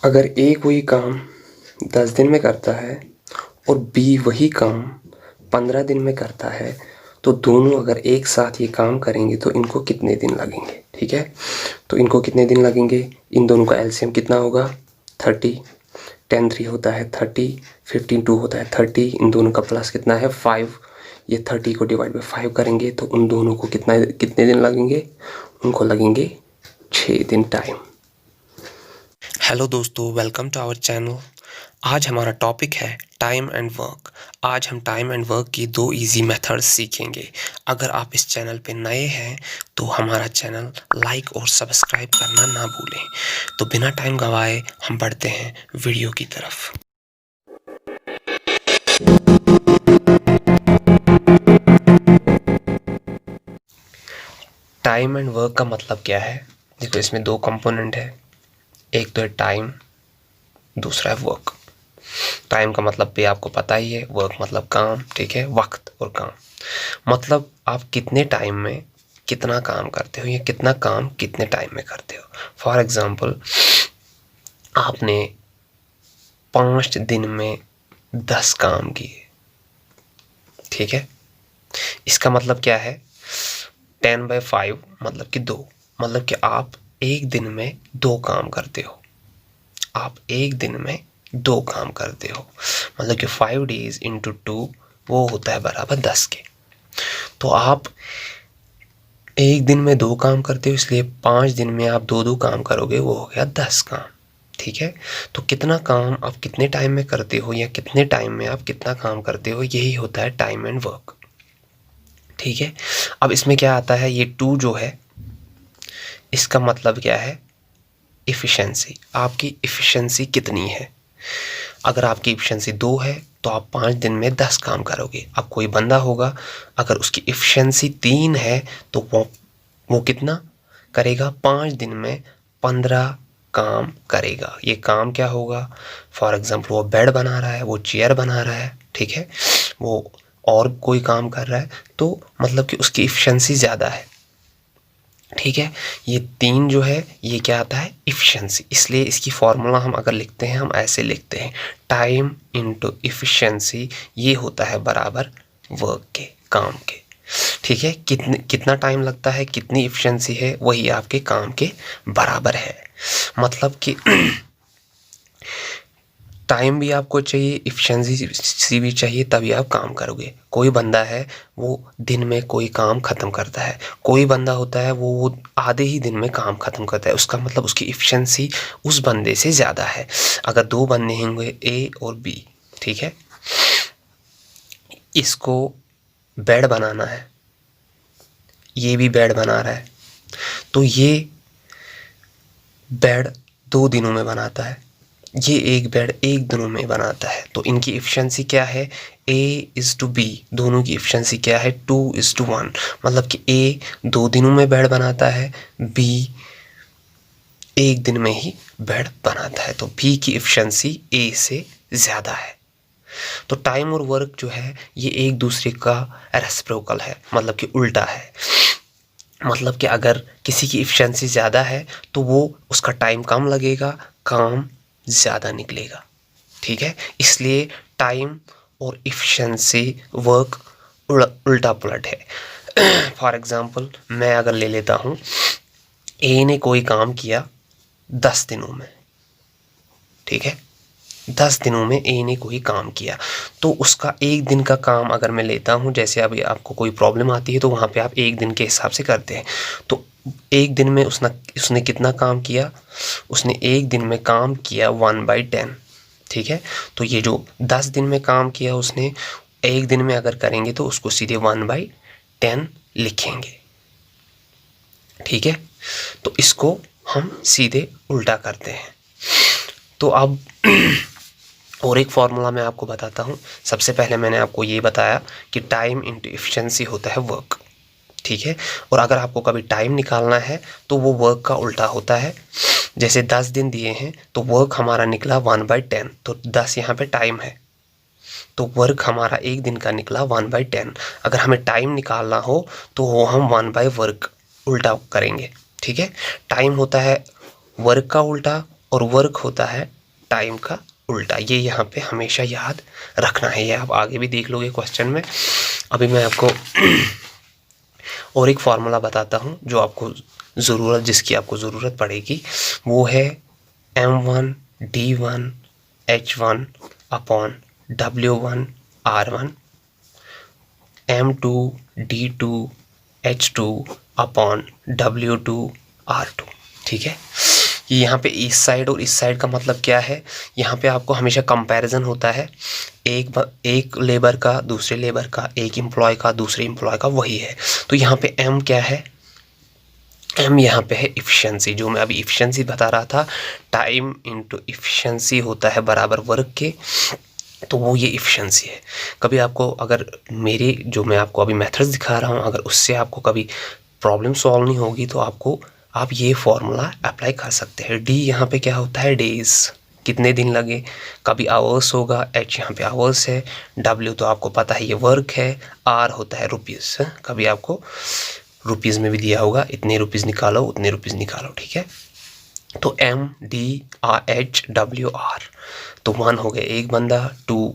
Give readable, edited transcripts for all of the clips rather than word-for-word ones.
अगर ए कोई काम 10 दिन में करता है और बी वही काम 15 दिन में करता है, तो दोनों अगर एक साथ ये काम करेंगे तो इनको कितने दिन लगेंगे। ठीक है, तो इनको कितने दिन लगेंगे, इन दोनों का एलसीएम कितना होगा 30, 10 3 होता है 30, 15 2 होता है 30, इन दोनों का प्लस कितना है 5। ये 30 को डिवाइड बाई 5 करेंगे तो उन दोनों को कितने दिन लगेंगे, उनको लगेंगे 6 दिन टाइम। हेलो दोस्तों, वेलकम टू आवर चैनल। आज हमारा टॉपिक है टाइम एंड वर्क। आज हम टाइम एंड वर्क की 2 इजी मेथड्स सीखेंगे। अगर आप इस चैनल पे नए हैं तो हमारा चैनल लाइक और सब्सक्राइब करना ना भूलें। तो बिना टाइम गवाए हम बढ़ते हैं वीडियो की तरफ। टाइम एंड वर्क का मतलब क्या है? देखो, इसमें 2 कंपोनेंट है। एक तो है टाइम, दूसरा है वर्क। टाइम का मतलब भी आपको पता ही है, वर्क मतलब काम। ठीक है, वक्त और काम मतलब आप कितने टाइम में कितना काम करते हो या कितना काम कितने टाइम में करते हो। फॉर एग्जाम्पल, आपने 5 दिन में 10 काम किए। ठीक है, इसका मतलब क्या है, 10/5 मतलब कि 2, मतलब कि आप एक दिन में 2 काम करते हो। आप एक दिन में 2 काम करते हो, मतलब कि 5 days इंटू 2 वो होता है बराबर 10 के। तो आप एक दिन में 2 काम करते हो, इसलिए 5 दिन में आप 2-2 काम करोगे, वो हो गया 10 काम। ठीक है, तो कितना काम आप कितने टाइम में करते हो या कितने टाइम में आप कितना काम करते हो, यही होता है टाइम एंड वर्क। ठीक है, अब इसमें क्या आता है, ये 2 जो है इसका मतलब क्या है, इफ़िशेंसी। आपकी इफ़िशेंसी कितनी है। अगर आपकी इफ़िशेंसी 2 है तो आप 5 दिन में 10 काम करोगे। अब कोई बंदा होगा, अगर उसकी इफ़िशेंसी 3 है तो वो कितना करेगा, 5 दिन में 15 काम करेगा। ये काम क्या होगा, फॉर एग्जांपल वो बेड बना रहा है, वो चेयर बना रहा है। ठीक है, वो और कोई काम कर रहा है, तो मतलब कि उसकी इफ़िशेंसी ज़्यादा है। ठीक है, ये 3 जो है ये क्या आता है, इफ़िशेंसी। इसलिए इसकी फॉर्मूला हम अगर लिखते हैं, हम ऐसे लिखते हैं, टाइम इंटू इफ़िशेंसी, ये होता है बराबर वर्क के, काम के। ठीक है, कितना टाइम लगता है, कितनी इफ़िशेंसी है, वही आपके काम के बराबर है। मतलब कि टाइम भी आपको चाहिए, इफ़िशेंसी भी चाहिए, तभी आप काम करोगे। कोई बंदा है वो दिन में कोई काम ख़त्म करता है, कोई बंदा होता है वो आधे ही दिन में काम ख़त्म करता है, उसका मतलब उसकी इफ़िशेंसी उस बंदे से ज़्यादा है। अगर 2 बंदे होंगे ए और बी, ठीक है, इसको बेड बनाना है, ये भी बेड बना रहा है, तो ये बेड 2 दिनों में बनाता है, ये एक बेड 1 दिनों में बनाता है। तो इनकी इफ़िशेंसी क्या है, A/B, दोनों की इफ़िशेंसी क्या है, 2:1। मतलब कि A 2 दिनों में बेड बनाता है, B 1 दिन में ही बेड बनाता है। तो B की इफ़िशेंसी A से ज़्यादा है। तो टाइम और वर्क जो है ये एक दूसरे का रेसिप्रोकल है, मतलब कि उल्टा है। मतलब कि अगर किसी की इफ़िशेंसी ज़्यादा है तो वो उसका टाइम कम लगेगा, काम ज़्यादा निकलेगा। ठीक है, इसलिए टाइम और इफ़िशेंसी वर्क उल्टा पुलट है। फॉर एग्ज़ाम्पल, मैं अगर ले लेता हूँ, ए ने कोई काम किया 10 दिनों में। ठीक है, 10 दिनों में ए ने कोई काम किया, तो उसका 1 दिन का काम अगर मैं लेता हूँ, जैसे अभी आपको कोई प्रॉब्लम आती है तो वहाँ पे आप 1 दिन के हिसाब से करते हैं। तो 1 दिन में उसने कितना काम किया, उसने 1 दिन में काम किया 1/10। ठीक है, तो ये जो 10 दिन में काम किया उसने, 1 दिन में अगर करेंगे तो उसको सीधे 1/10 लिखेंगे। ठीक है, तो इसको हम सीधे उल्टा करते हैं। तो अब और एक फार्मूला मैं आपको बताता हूँ। सबसे पहले मैंने आपको ये बताया कि टाइम इंटू इफ़िशेंसी होता है वर्क। ठीक है, और अगर आपको कभी टाइम निकालना है तो वो वर्क का उल्टा होता है। जैसे 10 दिन दिए हैं तो वर्क हमारा निकला 1/10, तो 10 यहाँ पे टाइम है, तो वर्क हमारा 1 दिन का निकला 1/10। अगर हमें टाइम निकालना हो तो वो हम 1/वर्क उल्टा करेंगे। ठीक है, टाइम होता है वर्क का उल्टा और वर्क होता है टाइम का उल्टा। ये यहाँ पे हमेशा याद रखना है, ये आप आगे भी देख लोगे क्वेश्चन में। अभी मैं आपको और एक फार्मूला बताता हूँ जो आपको जिसकी आपको ज़रूरत पड़ेगी, वो है M1 D1 H1 upon W1 R1 M2 D2 H2 upon W2 R2। ठीक है, ये यहाँ पे इस साइड और इस साइड का मतलब क्या है, यहाँ पे आपको हमेशा कंपैरिजन होता है, एक लेबर का दूसरे लेबर का, एक एम्प्लॉय का दूसरे एम्प्लॉय का, वही है। तो यहाँ पे M क्या है, M यहाँ पे है इफ़िशेंसी, जो मैं अभी इफ़िशेंसी बता रहा था, टाइम इनटू इफ़िशेंसी होता है बराबर वर्क के, तो वो ये इफ़िशेंसी है। कभी आपको अगर मेरे जो मैं आपको अभी मेथड्स दिखा रहा हूँ, अगर उससे आपको कभी प्रॉब्लम सॉल्व नहीं होगी तो आप ये फॉर्मूला अप्लाई कर सकते हैं। डी यहाँ पे क्या होता है, डेज़, कितने दिन लगे, कभी आवर्स होगा, एच यहाँ पे आवर्स है, डब्ल्यू तो आपको पता है ये वर्क है, आर होता है रुपीज़, कभी आपको रुपीज़ में भी दिया होगा, इतने रुपीज़ निकालो उतने रुपीज़ निकालो। ठीक है, तो M D H W R, तो 1 हो गया एक बंदा, 2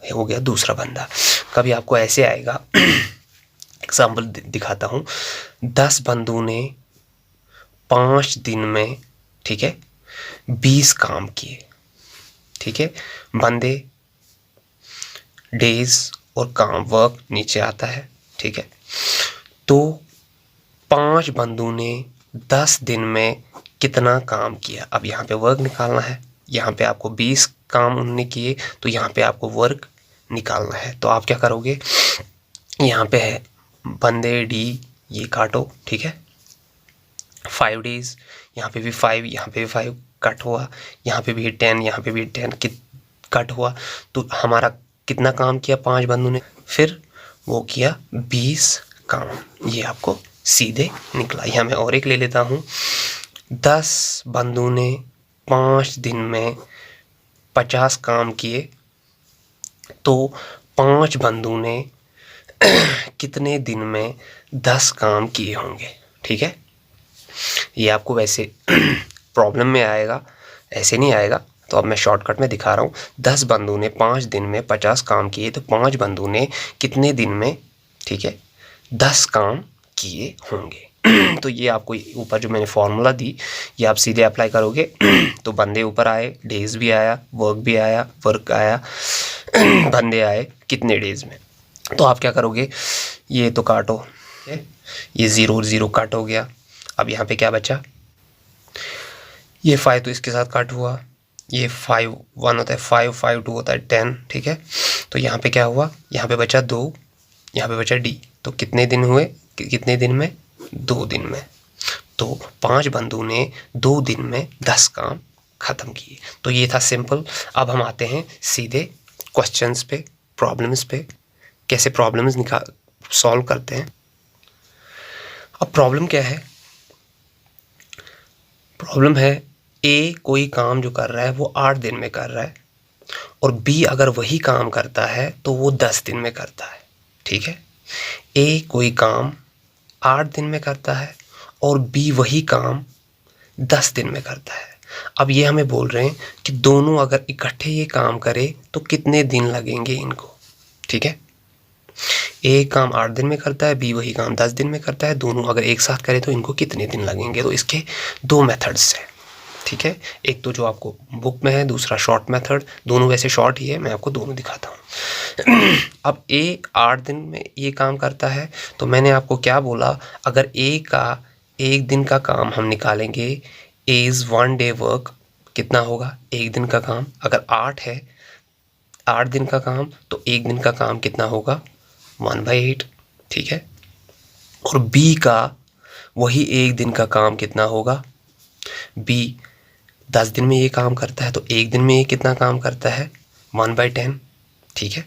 हो गया दूसरा बंदा। कभी आपको ऐसे आएगा एग्जाम्पल दिखाता हूँ, 10 बंदों ने 5 दिन में, ठीक है, 20 काम किए। ठीक है, बंदे, डेज और काम, वर्क नीचे आता है। ठीक है, तो 5 बंदों ने 10 दिन में कितना काम किया। अब यहाँ पे वर्क निकालना है, यहाँ पे आपको 20 काम उन्होंने किए, तो यहाँ पे आपको वर्क निकालना है। तो आप क्या करोगे, यहाँ पे है बंदे डी, ये काटो। ठीक है, 5 डेज, यहाँ पे भी 5, यहाँ पे भी 5 कट हुआ, यहाँ पे भी 10, यहाँ पे भी 10 कट हुआ। तो हमारा कितना काम किया 5 बंदों ने, फिर वो किया 20 काम, ये आपको सीधे निकला। यहाँ मैं और एक ले लेता हूँ, 10 बंदों ने 5 दिन में 50 काम किए, तो 5 बंदों ने कितने दिन में 10 काम किए होंगे। ठीक है, ये आपको वैसे प्रॉब्लम में आएगा, ऐसे नहीं आएगा, तो अब मैं शॉर्टकट में दिखा रहा हूँ। 10 बंदों ने 5 दिन में 50 काम किए, तो 5 बंदों ने कितने दिन में, ठीक है, 10 काम किए होंगे। तो ये आपको ऊपर जो मैंने फॉर्मूला दी, ये आप सीधे अप्लाई करोगे तो बंदे ऊपर आए, डेज भी आया, वर्क आया, बंदे आए कितने डेज में। तो आप क्या करोगे, ये तो काटो, ये 0 और 0 काट हो गया। अब यहाँ पे क्या बचा, ये 5 तो इसके साथ काट हुआ, ये 5 1 होता है, 5 5 2 होता है 10। ठीक है, तो यहाँ पे क्या हुआ, यहाँ पे बचा 2, यहाँ पे बचा डी, तो कितने दिन हुए, कितने दिन में, 2 दिन में। तो 5 बंदों ने 2 दिन में 10 काम ख़त्म किए। तो ये था सिंपल। अब हम आते हैं सीधे क्वेश्चंस पे, प्रॉब्लम्स पे, कैसे प्रॉब्लम्स सॉल्व करते हैं। अब प्रॉब्लम क्या है, प्रॉब्लम है ए कोई काम जो कर रहा है वो 8 दिन में कर रहा है, और बी अगर वही काम करता है तो वो 10 दिन में करता है। ठीक है, ए कोई काम 8 दिन में करता है और बी वही काम 10 दिन में करता है। अब ये हमें बोल रहे हैं कि दोनों अगर इकट्ठे ये काम करे तो कितने दिन लगेंगे इनको। ठीक है, ए काम 8 दिन में करता है, बी वही काम 10 दिन में करता है, दोनों अगर एक साथ करें तो इनको कितने दिन लगेंगे। तो इसके 2 मेथड्स हैं। ठीक है, एक तो जो आपको बुक में है, दूसरा शॉर्ट मेथड, दोनों वैसे शॉर्ट ही है, मैं आपको दोनों दिखाता हूँ। अब ए 8 दिन में ये काम करता है, तो मैंने आपको क्या बोला, अगर ए का 1 दिन का काम हम निकालेंगे, ए इज़ 1 डे वर्क, कितना होगा 1 दिन का काम, अगर 8 है 8 दिन का काम, तो 1 दिन का काम कितना होगा 1/8। ठीक है, और बी का वही 1 दिन का काम कितना होगा, बी 10 दिन में ये काम करता है, तो 1 दिन में ये कितना काम करता है 1/10। ठीक है,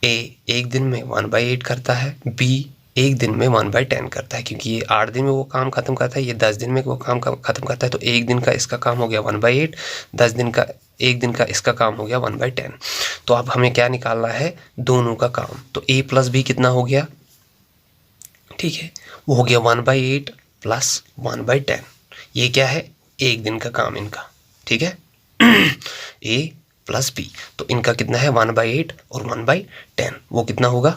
ए 1 दिन में 1/8 करता है, बी 1 दिन में 1/10 करता है, क्योंकि ये 8 दिन में वो काम ख़त्म करता है, ये 10 दिन में वो काम ख़त्म करता है, तो 1 दिन का इसका काम हो गया 1/8, 10 दिन का 1 दिन का इसका काम हो गया 1/10। तो अब हमें क्या निकालना है, दोनों का काम। तो ए प्लस बी कितना हो गया, ठीक है, वो हो गया 1/8 प्लस 1/10। ये क्या है, 1 दिन का काम इनका। ठीक है। a प्लस बी, तो इनका कितना है 1/8 और 1/10, वो कितना होगा?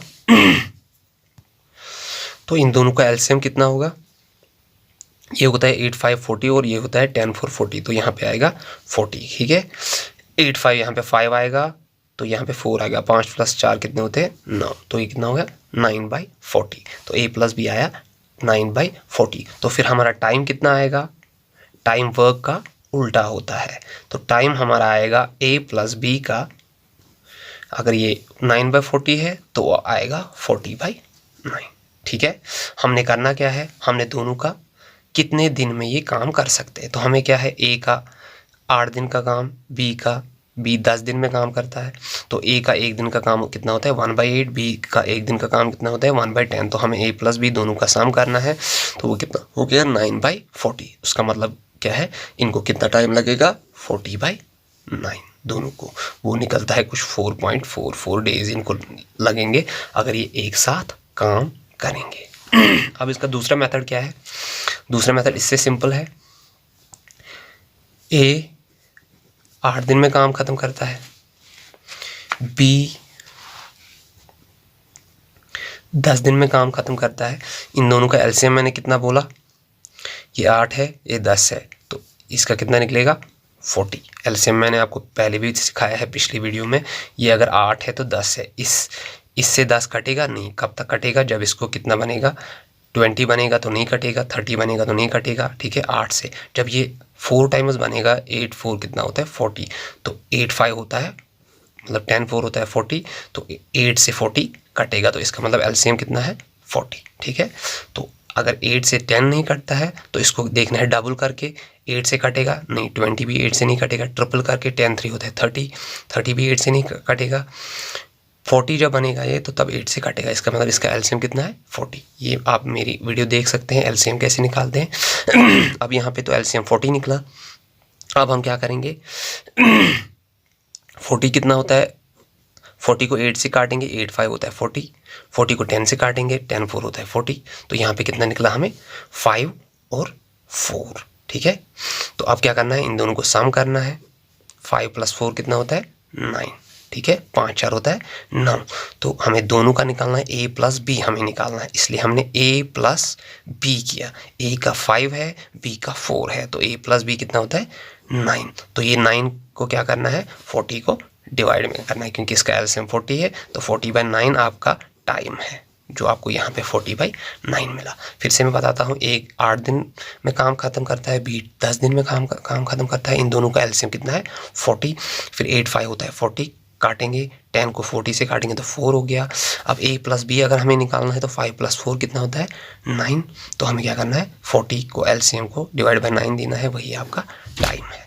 तो इन दोनों का एलसीएम कितना होगा? ये होता है 8 5 40 और ये होता है 10 4 40, तो यहाँ पे आएगा 40, ठीक है। 8 5 यहाँ पे 5 आएगा, तो यहाँ पे 4 आएगा, 5 + 4 कितने होते हैं? 9, तो ये कितना हो गया? 9/40, तो a प्लस बी आया 9/40। तो फिर हमारा टाइम कितना आएगा? टाइम वर्क का उल्टा होता है, तो टाइम हमारा आएगा a प्लस बी का, अगर ये 9/40 है तो आएगा 40/9, ठीक है। हमने करना क्या है? हमने दोनों का कितने दिन में ये काम कर सकते हैं, तो हमें क्या है, a का 8 दिन का काम, b 10 दिन में काम करता है, तो a का 1 दिन का काम कितना होता है? 1/8, b का 1 दिन का काम कितना होता है? 1/10, तो हमें a प्लस b दोनों का सम करना है, तो वो कितना हो गया? 9/40। उसका मतलब क्या है? इनको कितना टाइम लगेगा? 40/9 दोनों को, वो निकलता है कुछ 4.44 डेज इनको लगेंगे अगर ये एक साथ काम करेंगे। अब इसका दूसरा मेथड क्या है? दूसरा मेथड इससे सिंपल है। a 8 दिन में काम खत्म करता है, b 10 दिन में काम खत्म करता है। इन दोनों का एलसीएम मैंने कितना बोला? ये 8 है, ये 10 है, तो इसका कितना निकलेगा? 40। एलसीएम मैंने आपको पहले भी सिखाया है पिछली वीडियो में। ये अगर 8 है तो 10 है, इससे 10 कटेगा नहीं। कब तक कटेगा? जब इसको कितना बनेगा? 20 बनेगा तो नहीं कटेगा, 30 बनेगा तो नहीं कटेगा, ठीक है। 8 से जब ये 4 टाइम्स बनेगा, 8 4 कितना होता है? 40, तो 8 5 होता है, मतलब 10 4 होता है 40, तो 8 से 40 कटेगा, तो इसका मतलब एलसीएम कितना है? 40, ठीक है। तो अगर 8 से 10 नहीं कटता है तो इसको देखना है डबल करके, 8 से कटेगा नहीं, 20 भी 8 से नहीं कटेगा, ट्रिपल करके 10 3 होता है 30, 30 भी 8 से नहीं कटेगा, 40 जब बनेगा ये तो तब 8 से कटेगा, इसका मतलब इसका एलसीएम कितना है? 40। ये आप मेरी वीडियो देख सकते हैं एलसीएम कैसे निकालते हैं। अब यहाँ पे तो एलसीएम 40 निकला। अब हम क्या करेंगे? 40 कितना होता है? 40 को 8 से काटेंगे, 8 5 होता है 40, 40 को 10 से काटेंगे, 10 4 होता है 40, तो यहाँ पे कितना निकला हमें? 5 और 4, ठीक है। तो अब क्या करना है? इन दोनों को सम करना है। 5 + 4 कितना होता है? 9, ठीक है। 5 4 होता है 9, तो हमें दोनों का निकालना है, a प्लस b हमें निकालना है, इसलिए हमने a प्लस b किया। a का 5 है, b का 4 है, तो a प्लस b कितना होता है? 9। तो ये 9 को क्या करना है? 40 को डिवाइड में करना है, क्योंकि इसका एलसीएम 40 है, तो 40/9 आपका टाइम है, जो आपको यहाँ पे 40/9 मिला। फिर से मैं बताता हूँ, एक 8 दिन में काम खत्म करता है, b 10 दिन में काम खत्म करता है। इन दोनों का एलसीएम कितना है? 40। फिर 8 5 होता है 40, काटेंगे, 10 को 40 से काटेंगे तो 4 हो गया। अब a प्लस b अगर हमें निकालना है तो 5 + 4 कितना होता है? 9। तो हमें क्या करना है? 40 को एलसीएम को डिवाइड बाय 9 देना है, वही आपका टाइम है।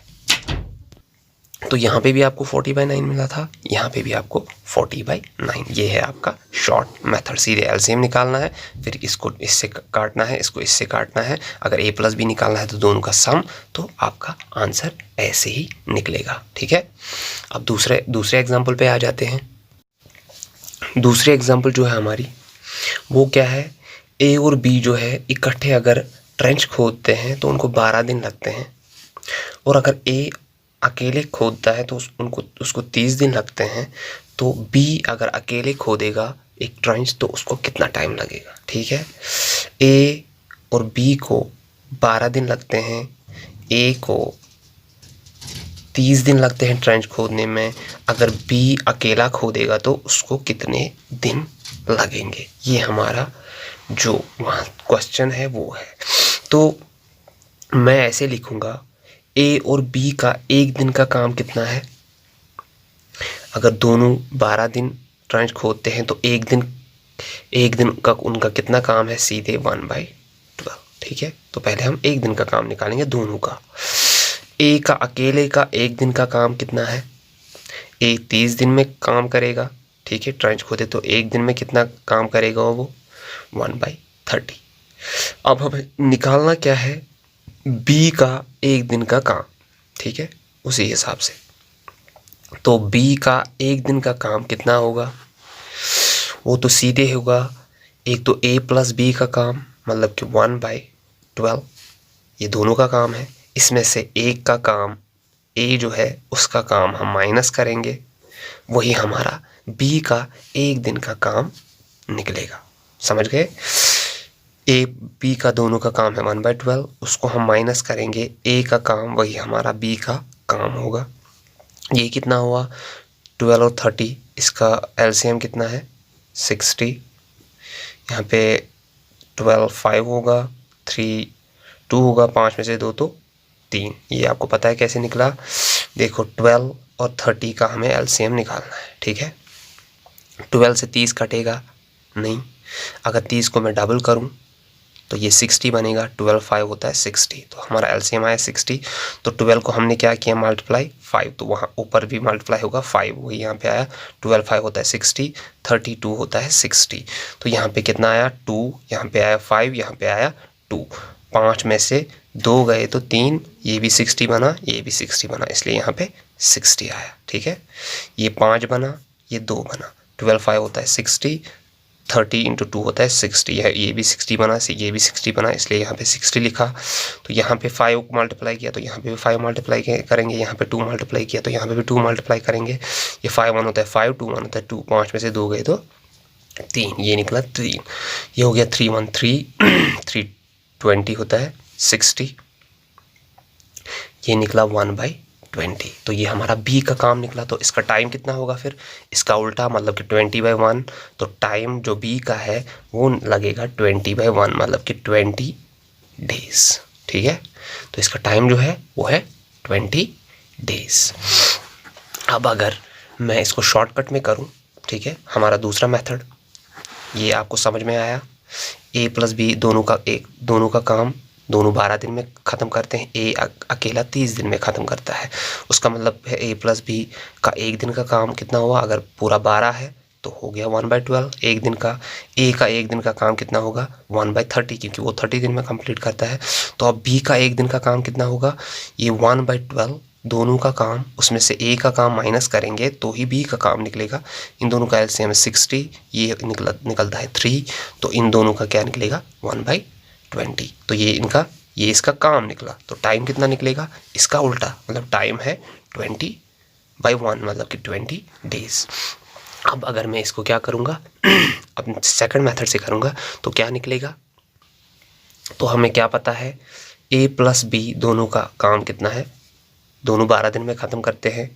तो यहाँ पे भी आपको 40/9 मिला था, यहाँ पे भी आपको 40/9। ये है आपका शॉर्ट मेथड, सीधे एलसीएम निकालना है, फिर इसको इससे काटना है, इसको इससे काटना है। अगर a प्लस b निकालना है तो दोनों का सम, तो आपका आंसर ऐसे ही निकलेगा, ठीक है। अब दूसरे एग्जाम्पल पे आ जाते हैं। दूसरे एग्जाम्पल जो है हमारी, वो क्या है? a और b जो है इकट्ठे अगर ट्रेंच खोदते हैं तो उनको 12 दिन लगते हैं, और अगर a अकेले खोदता है तो उसको 30 दिन लगते हैं। तो b अगर अकेले खोदेगा एक ट्रेंच तो उसको कितना टाइम लगेगा, ठीक है। a और b को 12 दिन लगते हैं, a को 30 दिन लगते हैं ट्रेंच खोदने में, अगर b अकेला खोदेगा तो उसको कितने दिन लगेंगे, ये हमारा जो वहाँ क्वेश्चन है वो है। तो मैं ऐसे लिखूँगा, a और b का 1 दिन का काम कितना है? अगर दोनों 12 दिन ट्रेंच खोदते हैं तो एक दिन का उनका कितना काम है? सीधे 1/12, ठीक है। तो पहले हम 1 दिन का काम निकालेंगे दोनों का। a का अकेले का 1 दिन का काम कितना है? a 30 दिन में काम करेगा, ठीक है, ट्रेंच खोदे, तो 1 दिन में कितना काम करेगा वो? 1/30। अब हमें निकालना क्या है? b का 1 दिन का काम, ठीक है, उसी हिसाब से। तो b का 1 दिन का काम कितना होगा? वो तो सीधे होगा, एक तो a प्लस b का काम, मतलब कि 1/12, ये दोनों का काम है। इसमें से एक का काम ए जो है उसका काम हम माइनस करेंगे, वही हमारा बी का एक दिन का काम निकलेगा। समझ गए? ए बी का दोनों का काम है 1/12, उसको हम माइनस करेंगे, ए का काम वही हमारा बी का काम होगा। ये कितना हुआ? 12 और 30, इसका एलसीएम कितना है? 60। यहाँ पे 12 5 होगा, 3 2 होगा, 5 में से 2 तो 3। ये आपको पता है कैसे निकला? देखो 12 और 30 का हमें एलसीएम निकालना है, ठीक है। 12 से 30 कटेगा नहीं, अगर 30 को मैं डबल करूं तो ये 60 बनेगा। 12 5 होता है 60, तो हमारा एलसीएम आया 60। तो 12 को हमने क्या किया? मल्टीप्लाई 5, तो वहाँ ऊपर भी मल्टीप्लाई होगा 5, वही यहाँ पे आया। 12 5 होता है 60, 32 होता है 60। तो यहाँ पे कितना आया? 2, यहाँ पे आया 5, यहाँ पे आया 2। 5 में से 2 गए तो 3, ये भी 60 बना, ये भी 60 बना, इसलिए यहाँ पे 60 आया, ठीक है। ये 5 बना, ये 2 बना। 12 5 होता है 60, 30 × 2 होता है 60, ये भी 60 बना, ये भी 60 बना, इसलिए यहाँ पे 60 लिखा। तो यहाँ पे 5 मल्टीप्लाई किया तो यहाँ पे भी 5 मल्टीप्लाई करेंगे, यहाँ पे 2 मल्टीप्लाई किया तो यहाँ पे भी 2 मल्टीप्लाई करेंगे। ये 5 1 होता है 5, 2 1 होता है 2, 5 में से 2 गए तो 3, ये निकला 3। ये हो गया 3 1 3, 3 20 होता है 60, ये निकला 1/20। तो ये हमारा बी का काम निकला। तो इसका टाइम कितना होगा फिर? इसका उल्टा, मतलब कि 20/1। तो टाइम जो बी का है वो लगेगा 20/1, मतलब कि 20 डेज, ठीक है। तो इसका टाइम जो है वो है 20 डेज। अब अगर मैं इसको शॉर्टकट में करूं, ठीक है, हमारा दूसरा मेथड, ये आपको समझ में आया। ए प्लस बी दोनों का काम दोनों 12 दिन में ख़त्म करते हैं, ए अकेला 30 दिन में ख़त्म करता है। उसका मतलब है ए प्लस बी का एक दिन का काम कितना हुआ? अगर पूरा 12 है तो हो गया 1/12 एक दिन का। ए का एक दिन का काम कितना होगा? 1/30, क्योंकि वो 30 दिन में कंप्लीट करता है। तो अब बी का एक दिन का काम कितना होगा? ये 1/12 दोनों का काम, उसमें से ए का काम माइनस करेंगे तो ही बी का काम निकलेगा। इन दोनों का एलसीएम 60, ये निकलता है 3, तो इन दोनों का क्या निकलेगा? 1/20। तो ये इसका काम निकला। तो टाइम कितना निकलेगा? इसका उल्टा, मतलब टाइम है 20/1, मतलब कि 20 डेज। अब अगर मैं इसको क्या करूँगा अब सेकंड मेथड से करूँगा तो क्या निकलेगा? तो हमें क्या पता है? ए प्लस बी दोनों का काम कितना है? दोनों 12 दिन में ख़त्म करते हैं।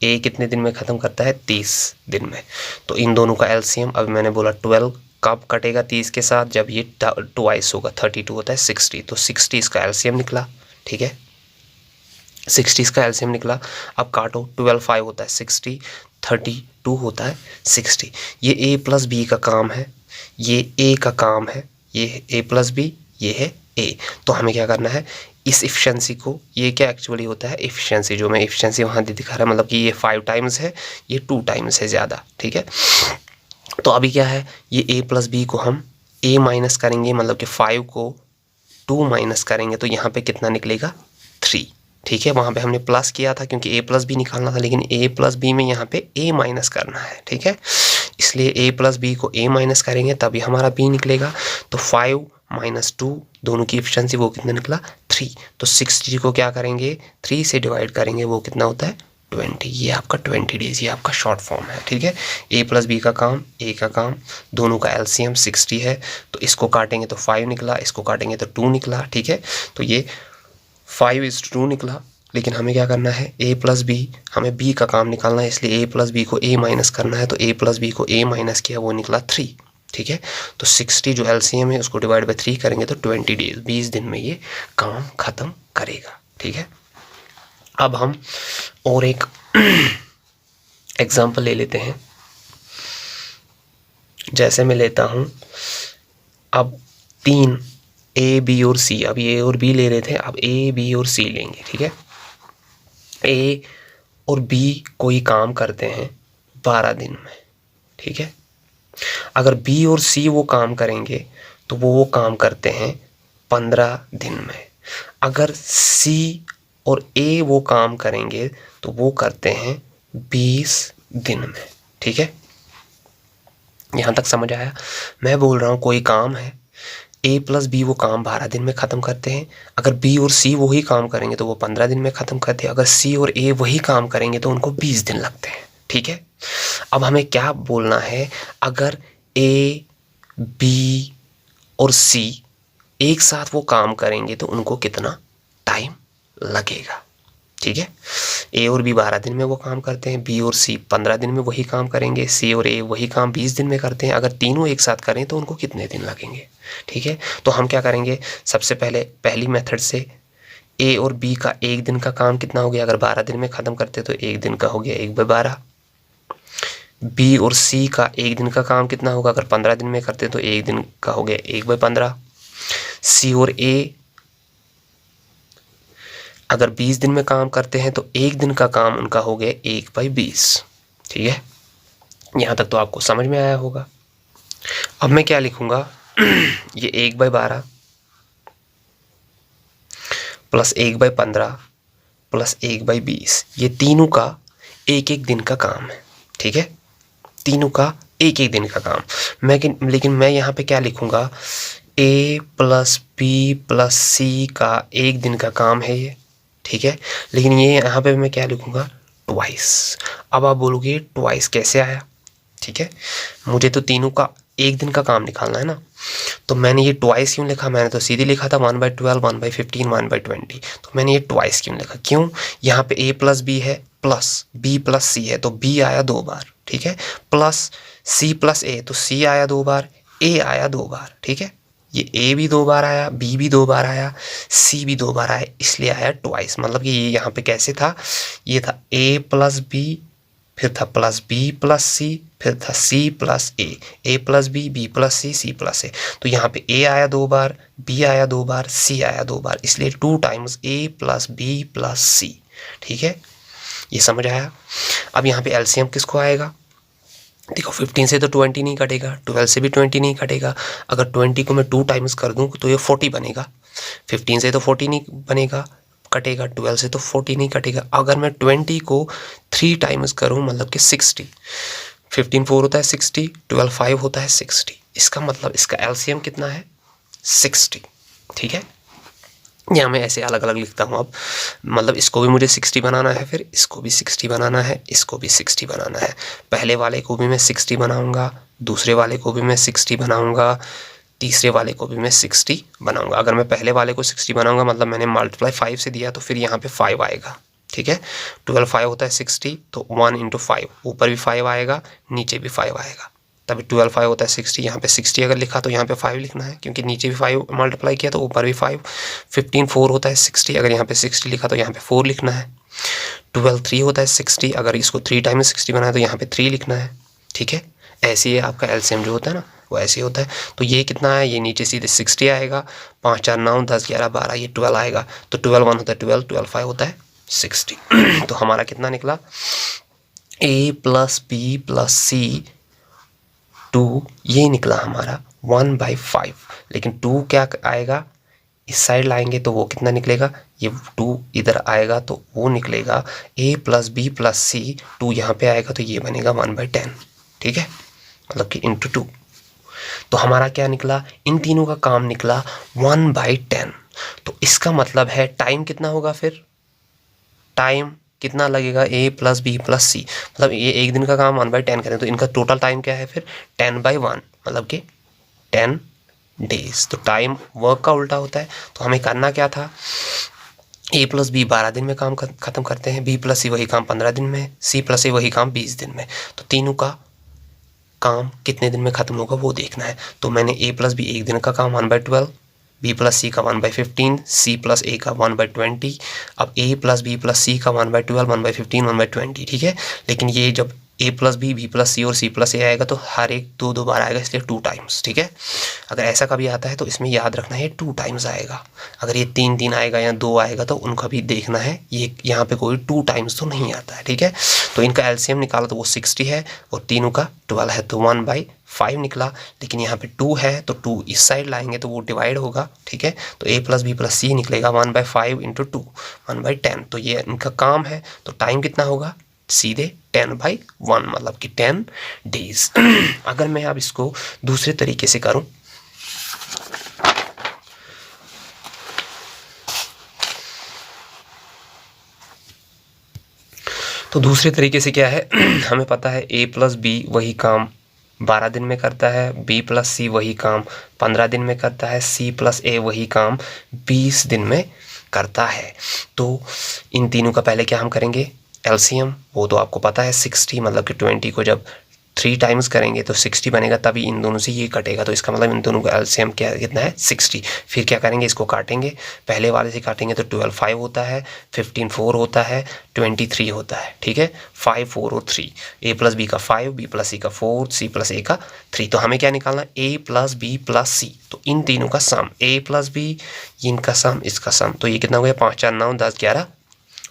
ए कितने दिन में ख़त्म करता है? 30 दिन में। तो इन दोनों का एलसीएम, अब मैंने बोला 12 कब कटेगा 30 के साथ? जब ये ट्वाइस होगा, 32 होता है 60, तो 60 इसका एलसीएम निकला, ठीक है। 60 इसका एलसीएम निकला। अब काटो, 12 5 होता है 60, 32 होता है 60। ये ए प्लस बी का काम है, ये ए का काम है, ये ए प्लस बी, ये है ए। तो हमें क्या करना है? इस एफिशिएंसी को, ये क्या एक्चुअली होता है? एफिशिएंसी, जो मैं एफिशिएंसी वहाँ दिखा रहा है, मतलब कि ये 5 टाइम्स है, ये 2 टाइम्स है ज़्यादा, ठीक है। तो अभी क्या है? ये ए प्लस बी को हम ए माइनस करेंगे, मतलब कि 5 को 2 माइनस करेंगे तो यहाँ पे कितना निकलेगा? 3, ठीक है। वहाँ पे हमने प्लस किया था क्योंकि ए प्लस बी निकालना था, लेकिन ए प्लस बी में यहाँ पे ए माइनस करना है, ठीक है। इसलिए ए प्लस बी को ए माइनस करेंगे तभी हमारा बी निकलेगा। तो 5 - 2 दोनों की एफिशिएंसी वो कितना निकला? 3। तो 60 को क्या करेंगे? 3 से डिवाइड करेंगे, वो कितना होता है? 20। ये आपका 20 डेज, ये आपका शॉर्ट फॉर्म है, ठीक है। ए प्लस बी का काम, ए का काम, दोनों का एलसीएम 60 है। तो इसको काटेंगे तो 5 निकला, इसको काटेंगे तो 2 निकला, ठीक है। तो ये 5:2 निकला। लेकिन हमें क्या करना है? ए प्लस बी, हमें बी का काम निकालना है, इसलिए ए प्लस बी को ए माइनस करना है। तो ए प्लस बी को ए माइनस किया, वो निकला 3, ठीक है। तो 60 जो एलसीएम है उसको डिवाइड बाय 3 करेंगे तो 20 डेज, 20 दिन में ये काम ख़त्म करेगा, ठीक है। अब हम और एक एग्जाम्पल ले लेते हैं। जैसे मैं लेता हूँ, अब 3 ए बी और सी, अब ए और बी ले रहे थे, अब ए बी और सी लेंगे, ठीक है। ए और बी कोई काम करते हैं 12 दिन में, ठीक है। अगर बी और सी वो काम करेंगे तो वो काम करते हैं 15 दिन में। अगर सी और ए वो काम करेंगे तो वो करते हैं 20 दिन में, ठीक है। यहाँ तक समझ आया? मैं बोल रहा हूँ कोई काम है, ए प्लस बी वो काम 12 दिन में ख़त्म करते हैं। अगर बी और सी वही काम करेंगे तो वो 15 दिन में ख़त्म करते हैं। अगर सी और ए वही काम करेंगे तो उनको 20 दिन लगते हैं। ठीक है, अब हमें क्या बोलना है, अगर ए बी और सी एक साथ वो काम करेंगे तो उनको कितना टाइम लगेगा। ठीक है, ए और बी 12 दिन में वो काम करते हैं, बी और सी 15 दिन में वही काम करेंगे, सी और ए वही काम 20 दिन में करते हैं। अगर तीनों एक साथ करें तो उनको कितने दिन लगेंगे। ठीक है, तो हम क्या करेंगे, सबसे पहले पहली मेथड से ए और बी का एक दिन का काम कितना हो गया, अगर 12 दिन में ख़त्म करते तो एक दिन का हो गया 1/12। बी और सी का एक दिन का काम कितना होगा, अगर 15 दिन में करते तो एक दिन का हो गया 1/15। सी और ए अगर 20 दिन में काम करते हैं तो एक दिन का काम उनका हो गया 1/20। ठीक है, यहाँ तक तो आपको समझ में आया होगा। अब मैं क्या लिखूंगा, ये 1/12 प्लस 1/15 प्लस 1/20, ये तीनों का एक एक दिन का काम है। ठीक है, तीनों का एक एक दिन का काम। लेकिन मैं यहाँ पे क्या लिखूंगा, ए प्लस बी प्लस सी का एक दिन का काम है ये। ठीक है, लेकिन ये यहाँ पे मैं क्या लिखूंगा, ट्वाइस। अब आप बोलोगे ट्वाइस कैसे आया। ठीक है, मुझे तो तीनों का एक दिन का काम निकालना है ना, तो मैंने ये ट्वाइस क्यों लिखा, मैंने तो सीधे लिखा था 1/12 1/15 1/20। तो मैंने ये ट्वाइस क्यों लिखा, क्यों, यहाँ पे ए प्लस बी है प्लस बी प्लस सी है तो बी आया 2 बार। ठीक है, प्लस सी प्लस ए तो सी आया 2 बार, ए आया 2 बार। ठीक है, ये ए भी 2 बार आया, बी भी 2 बार आया, सी भी 2 बार आया, इसलिए आया ट्वाइस। मतलब कि ये यहाँ पे कैसे था, ये था ए प्लस बी, फिर था प्लस बी प्लस सी, फिर था C plus A plus B plus C plus A. तो यहाँ पे ए आया 2 बार, बी आया 2 बार, सी आया 2 बार, इसलिए 2 टाइम्स ए प्लस बी प्लस सी। ठीक है, ये समझ आया। अब यहाँ पे एलसीएम किसको आएगा, देखो 15 से तो 20 नहीं कटेगा, 12 से भी 20 नहीं कटेगा। अगर 20 को मैं 2 टाइम्स कर दूँ तो ये 40 बनेगा। 15 से तो 40 नहीं बनेगा कटेगा, 12 से तो 40 नहीं कटेगा। अगर मैं 20 को 3 टाइम्स करूँ मतलब कि 60, 15 4 होता है 60, 12 5 होता है 60। इसका मतलब इसका एलसीएम कितना है 60। ठीक है, यहाँ मैं ऐसे अलग अलग लिखता हूँ। अब मतलब इसको भी मुझे 60 बनाना है, फिर इसको भी 60 बनाना है, इसको भी 60 बनाना है। पहले वाले को भी मैं 60 बनाऊँगा, दूसरे वाले को भी मैं 60 बनाऊँगा, तीसरे वाले को भी मैं 60 बनाऊँगा। अगर मैं पहले वाले को 60 बनाऊँगा मतलब मैंने मल्टीप्लाई 5 से दिया तो फिर यहाँ पे 5 आएगा। ठीक है, 12 5 होता है 60, तो 1 × 5, ऊपर भी 5 आएगा नीचे भी 5 आएगा, तभी 12 5 होता है 60। यहाँ पे 60 अगर लिखा तो यहाँ पे 5 लिखना है, क्योंकि नीचे भी 5 मल्टीप्लाई किया तो ऊपर भी 5। 15 4 होता है 60, अगर यहाँ पे 60 लिखा तो यहाँ पे 4 लिखना है। 12 3 होता है 60, अगर इसको 3 टाइम्स 60 बनाया तो यहाँ पे 3 लिखना है। ठीक है, ऐसे ही आपका एलसीएम जो होता है ना वो ऐसे ही होता है। तो ये कितना है, ये नीचे सीधे 60 आएगा, 5 4 9 10 11 12, ये 12 आएगा। तो 12 1 होता है 12, 12 5 होता है 60। तो हमारा कितना निकला, ए प्लस बी प्लस सी 2, ये निकला हमारा 1/5। लेकिन 2 क्या आएगा, इस साइड लाएंगे तो वो कितना निकलेगा, ये 2 इधर आएगा तो वो निकलेगा a प्लस बी प्लस सी। 2 यहाँ पे आएगा तो ये बनेगा 1/10। ठीक है, मतलब कि इंटू 2। तो हमारा क्या निकला, इन तीनों का काम निकला 1/10। तो इसका मतलब है टाइम कितना होगा, फिर टाइम कितना लगेगा, a प्लस बी प्लस सी, मतलब ये एक दिन का काम 1/10 करें तो इनका टोटल टाइम क्या है फिर 10/1, मतलब कि 10 डेज। तो टाइम वर्क का उल्टा होता है। तो हमें करना क्या था, a प्लस बी 12 दिन में काम ख़त्म करते हैं, b प्लस सी वही काम 15 दिन में, c प्लस ए वही काम 20 दिन में। तो तीनों का काम कितने दिन में ख़त्म होगा वो देखना है। तो मैंने a प्लस बी एक दिन का काम 1/12, b प्लस सी का 1/15, c प्लस ए का 1/20। अब a प्लस बी प्लस सी का 1/12 1/15 1/20। ठीक है, लेकिन ये जब a plus B B plus C और c प्लस ए आएगा तो हर एक 2 बार आएगा, इसलिए 2 टाइम्स। ठीक है, अगर ऐसा कभी आता है तो इसमें याद रखना है 2 टाइम्स आएगा। अगर ये 3 आएगा या 2 आएगा तो उनका भी देखना है, ये यहाँ पे कोई 2 टाइम्स तो नहीं आता है। ठीक है, तो इनका एलसीएम निकाला तो वो 60 है और तीनों का 12 है, तो 1/5 निकला। लेकिन यहाँ पे 2 है तो 2 इस साइड लाएंगे तो वो डिवाइड होगा। ठीक है, तो a प्लस बी प्लस सी निकलेगा 1/5 × 2 1/10। तो ये इनका काम है, तो टाइम कितना होगा, सीधे 10/1, मतलब कि 10 डेज। अगर मैं अब इसको दूसरे तरीके से करूं, तो दूसरे तरीके से क्या है हमें पता है a प्लस बी वही काम 12 दिन में करता है, b प्लस सी वही काम 15 दिन में करता है, c प्लस a वही काम 20 दिन में करता है। तो इन तीनों का पहले क्या हम करेंगे, एलसीएम। वो तो आपको पता है 60, मतलब कि 20 को जब 3 टाइम्स करेंगे तो 60 बनेगा, तभी इन दोनों से ये कटेगा। तो इसका मतलब इन दोनों का एलसीएम क्या कितना है, 60। फिर क्या करेंगे, इसको काटेंगे, पहले वाले से काटेंगे तो 12 5 होता है, 15 4 होता है, 23 होता है। ठीक है, 5 4 और 3, a प्लस बी का 5, b प्लस सी का 4, c प्लस a का 3। तो हमें क्या निकालना है, a प्लस बी प्लस सी। तो इन तीनों का सम, a प्लस बी, इनका सम, इसका सम। तो ये कितना हो गया, 5 4 9 10 11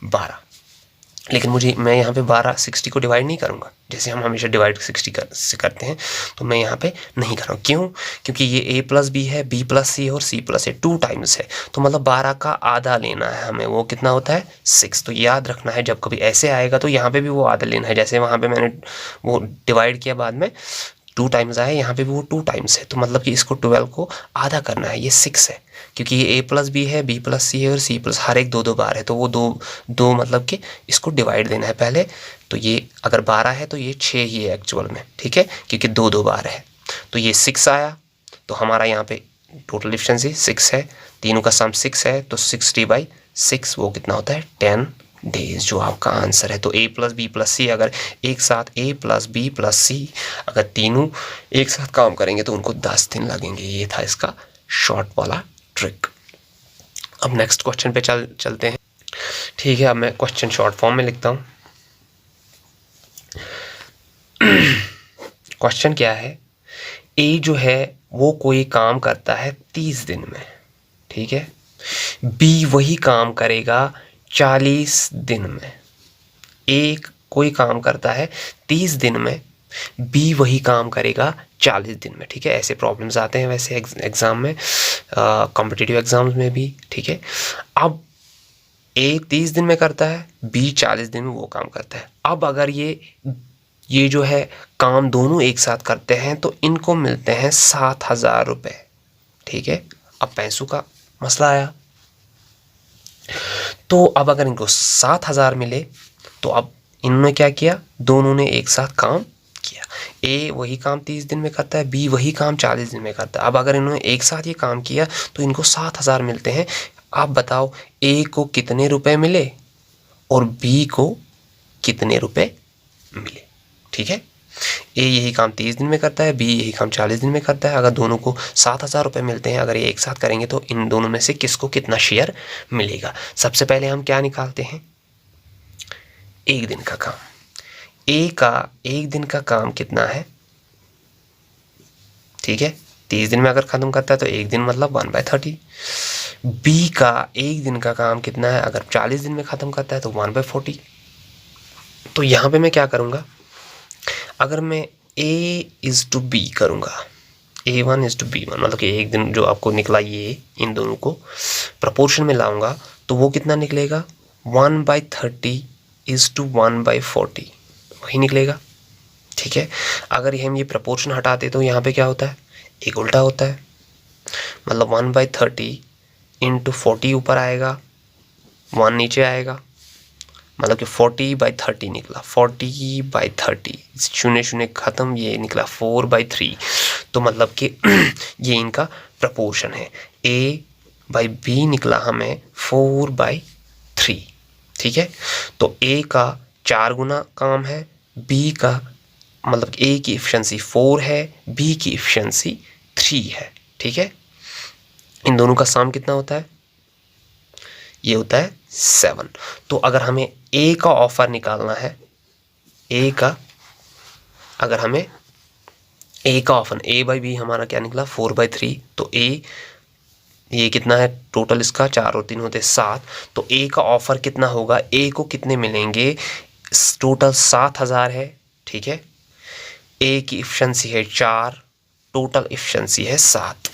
12। लेकिन मैं यहाँ पे 12 60 को डिवाइड नहीं करूँगा, जैसे हम हमेशा डिवाइड 60 से करते हैं, तो मैं यहाँ पे नहीं कर रहा हूँ। क्यों, क्योंकि ये a प्लस बी है, b प्लस सी और c प्लस ए 2 टाइम्स है। तो मतलब 12 का आधा लेना है हमें, वो कितना होता है 6। तो याद रखना है जब कभी ऐसे आएगा तो यहाँ पे भी वो आधा लेना है। जैसे वहाँ पे मैंने वो डिवाइड किया, बाद में 2 टाइम्स आया, यहाँ पे भी वो 2 टाइम्स है। तो मतलब कि इसको 12 को आधा करना है, ये 6 है, क्योंकि ये a प्लस बी है, b प्लस सी है और c प्लस हर एक 2 2 बार है। तो वो दो मतलब कि इसको डिवाइड देना है पहले। तो ये अगर 12 है तो ये 6 ही है एक्चुअल में, ठीक है, क्योंकि 2 2 बार है। तो ये 6 आया, तो हमारा यहाँ पे टोटल एफिशिएंसी 6 है, तीनों का सम 6 है, तो 60/6 वो कितना होता है 10 डेज, जो आपका आंसर है। तो a प्लस बी प्लस सी, अगर एक साथ a प्लस बी प्लस सी अगर तीनों एक साथ काम करेंगे तो उनको 10 दिन लगेंगे। ये था इसका शॉर्ट वाला ट्रिक। अब नेक्स्ट क्वेश्चन पे चलते हैं। ठीक है, अब मैं क्वेश्चन शॉर्ट फॉर्म में लिखता हूँ। क्वेश्चन क्या है, a जो है वो कोई काम करता है 30 दिन में, ठीक है, b वही काम करेगा 40 दिन में। एक कोई काम करता है 30 दिन में, b वही काम करेगा 40 दिन में। ठीक है, ऐसे प्रॉब्लम्स आते हैं वैसे एग्जाम में, कॉम्पिटिटिव एग्जाम्स में भी। ठीक है, अब a 30 दिन में करता है, b 40 दिन में वो काम करता है। अब अगर ये जो है काम दोनों एक साथ करते हैं तो इनको मिलते हैं 7,000 रुपये। ठीक है, अब पैसों का मसला आया। तो अब अगर इनको 7,000 मिले तो अब इन्होंने क्या किया, दोनों ने एक साथ काम किया। a वही काम 30 दिन में करता है, b वही काम 40 दिन में करता है। अब अगर इन्होंने एक साथ ये काम किया तो इनको 7,000 मिलते हैं। आप बताओ a को कितने रुपए मिले और b को कितने रुपए मिले। ठीक है, a यही काम 30 दिन में करता है, b यही काम 40 दिन में करता है। अगर दोनों को 7,000 रुपये मिलते हैं, अगर ये एक साथ करेंगे तो इन दोनों में से किसको कितना शेयर मिलेगा। सबसे पहले हम क्या निकालते हैं, एक दिन का काम। a का एक दिन का काम कितना है, ठीक है, 30 दिन में अगर ख़त्म करता है तो एक दिन मतलब 1/30। b का एक दिन का काम कितना है, अगर 40 दिन में ख़त्म करता है तो 1/40। तो यहाँ पे मैं क्या करूँगा, अगर मैं a/b करूँगा, a1/b1, मतलब कि एक दिन जो आपको निकला ये, इन दोनों को प्रपोर्शन में लाऊंगा तो वो कितना निकलेगा, 1/30:1/40 वही निकलेगा। ठीक है, अगर हम ये प्रपोर्शन हटाते तो यहाँ पे क्या होता है, एक उल्टा होता है, मतलब 1/30 × 40 ऊपर आएगा, 1 नीचे आएगा, मतलब कि 40/30 निकला, 40/30, 0 0 ख़त्म, ये निकला 4/3। तो मतलब कि ये इनका प्रपोर्शन है। a/b निकला हमें 4/3। ठीक है, तो a का 4 गुना काम है, b का मतलब a की एफिशिएंसी 4 है, b की एफिशिएंसी 3 है। ठीक है, इन दोनों का सम कितना होता है, ये होता है 7। तो अगर हमें a का ऑफर निकालना है, a का अगर हमें a का ऑफर, a/b हमारा क्या निकला 4/3। तो a ये कितना है टोटल, इसका 4 और 3 होते 7। तो a का ऑफर कितना होगा, a को कितने मिलेंगे, टोटल 7,000 है। ठीक है, a की एफिशिएंसी है 4, टोटल एफिशिएंसी है 7,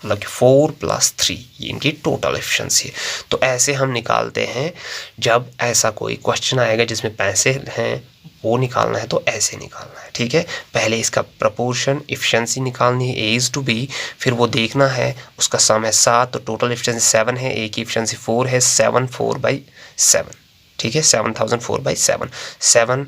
मतलब कि 4 + 3 ये इनकी टोटल एफिशिएंसी है। तो ऐसे हम निकालते हैं, जब ऐसा कोई क्वेश्चन आएगा जिसमें पैसे हैं वो निकालना है तो ऐसे निकालना है। ठीक है, पहले इसका प्रपोर्शन एफिशिएंसी निकालनी है a/b, फिर वो देखना है उसका सम है 7, तो टोटल एफिशिएंसी 7 है, a की एफिशिएंसी 4 है, 7 4/7। ठीक है। 7000 4/7, 7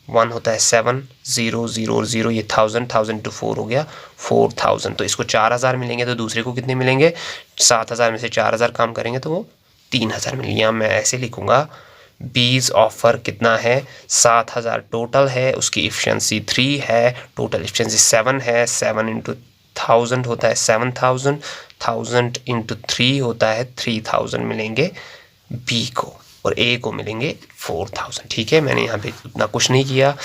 1 होता है 7 0 0 और 0, ये 1000 1000 × 4 हो गया 4000। तो इसको 4000 मिलेंगे, तो दूसरे को कितने मिलेंगे? 7000 में से 4000 काम करेंगे तो वो 3000 मिलेंगे। यहाँ मैं ऐसे लिखूंगा, बीज ऑफर कितना है? 7000 टोटल है, उसकी एफिशिएंसी 3 है, टोटल एफिशिएंसी 7 है, 7 × 1000 होता है 7000, 1000 × 3 होता है 3000 मिलेंगे बी को, और ए को मिलेंगे 4000। ठीक है, मैंने यहाँ पे उतना कुछ नहीं किया।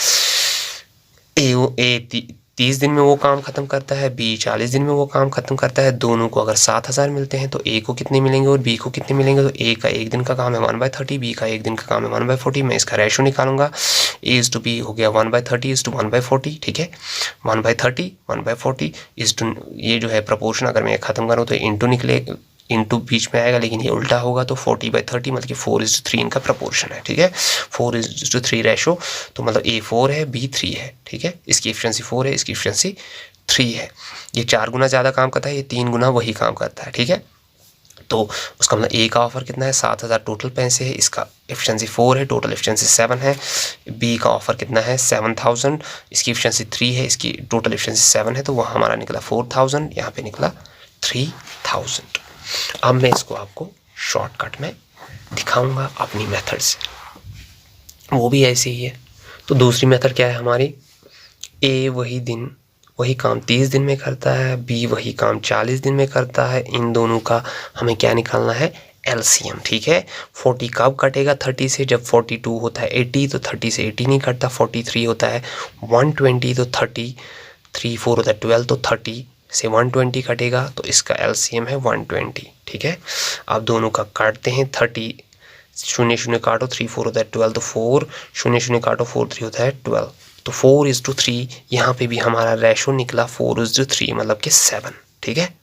ए 30 दिन में वो काम ख़त्म करता है, बी 40 दिन में वो काम ख़त्म करता है। दोनों को अगर 7000 मिलते हैं तो ए को कितने मिलेंगे और बी को कितने मिलेंगे? तो ए का 1 दिन का काम है 1/30, बी का 1 दिन का काम है 1/40। मैं इसका रेशो निकालूंगा, A/B हो गया 1/30:1/40। ठीक है, 1/30 1/40 ये जो है प्रपोर्शन, अगर मैं ख़त्म करूँ तो इंटू निकले, इंटू बीच में आएगा, लेकिन ये उल्टा होगा तो 40/30 मतलब कि 4:3 इनका प्रपोर्शन है। ठीक है, 4:3 रेशो, तो मतलब A 4 है, B 3 है। ठीक है, इसकी एफिशिएंसी 4 है, इसकी एफिशिएंसी 3 है। ये 4 गुना ज़्यादा काम करता है, ये 3 गुना वही काम करता है। ठीक है, तो उसका मतलब A का ऑफर कितना है? 7000 टोटल पैसे है, इसका एफिशिएंसी 4 है, टोटल एफिशिएंसी 7 है। B का ऑफर कितना है? 7000, इसकी एफिशिएंसी 3 है, इसकी टोटल एफिशिएंसी 7 है, तो वह हमारा निकला 4000, यहाँ पे निकला 3000। अब मैं इसको आपको शॉर्टकट में दिखाऊंगा अपनी मेथड से, वो भी ऐसे ही है। तो दूसरी मेथड क्या है हमारी? ए वही काम 30 दिन में करता है, बी वही काम 40 दिन में करता है। इन दोनों का हमें क्या निकालना है? एलसीएम। ठीक है, 40 कब कटेगा 30 से? जब 42 होता है 80, तो 30 से 80 नहीं कटता। 43 होता है 120, तो 30 3 4 होता है 12, तो 30 से 120 कटेगा, तो इसका एलसीएम है 120। ठीक है, अब दोनों का काटते हैं। 30 0 0 काटो, 3 4 होता है 12, तो 4 0 0 काटो, 4 3 होता है 12, तो 4:3। यहाँ पे भी हमारा रेशो निकला 4:3, मतलब कि 7। ठीक है,